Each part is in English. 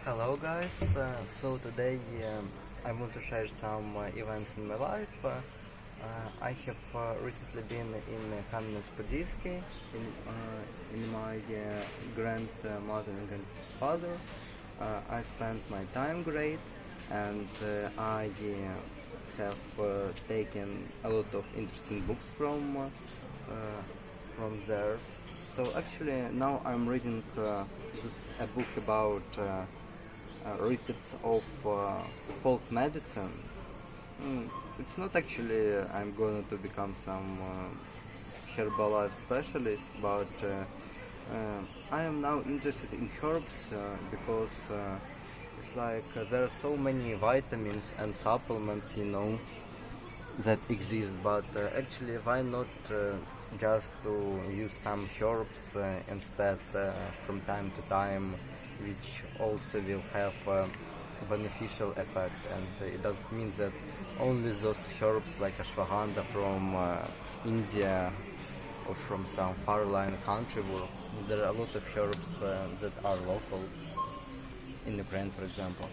Hello guys, so today I want to share some events in my life. I have recently been in Kamyanets-Podilsky in my grandmother and grandfather. I spent my time great, and I have taken a lot of interesting books from there. So actually now I'm reading a book about recepts of folk medicine. It's not actually I'm going to become some Herbalife specialist, but I am now interested in herbs because it's like there are so many vitamins and supplements, that exist, but actually why not just to use some herbs instead from time to time, which also will have a beneficial effect, and it doesn't mean that only those herbs like ashwagandha from India or from some far-lying country work. There are a lot of herbs that are local in Ukraine, for example.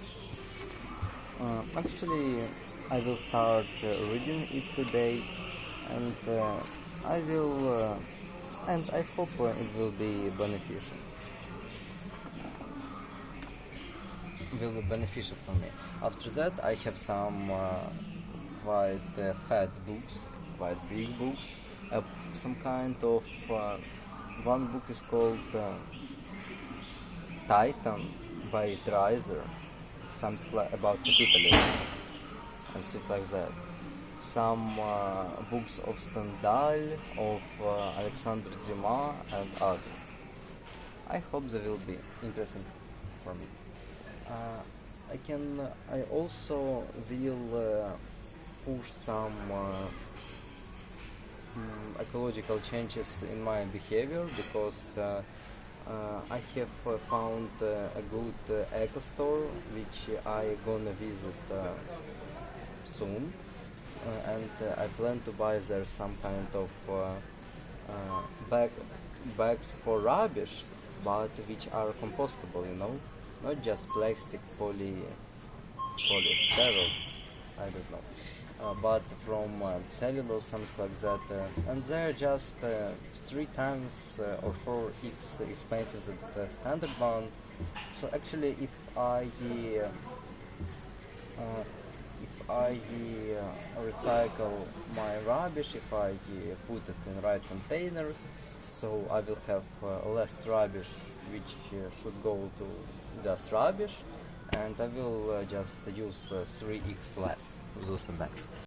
Actually, I will start reading it today, and I hope it will be beneficial. Will be beneficial for me. After that, I have some quite fat books, quite big books. Some kind of one book is called Titan by Dreiser. It's something about capitalism and stuff like that. Some books of Stendhal, of Alexandre Dumas, and others. I hope they will be interesting for me. I also will push some ecological changes in my behavior, because I have found a good eco store which I gonna visit soon, and I plan to buy there some kind of bags for rubbish, but which are compostable, not just plastic, polystyrene, I don't know, but from cellulose, something like that, and they're just 3 times or 4x expensive than the standard one. So actually, if I recycle my rubbish, if I put it in right containers, so I will have less rubbish which should go to just rubbish, and I will just use 3x less of those bags.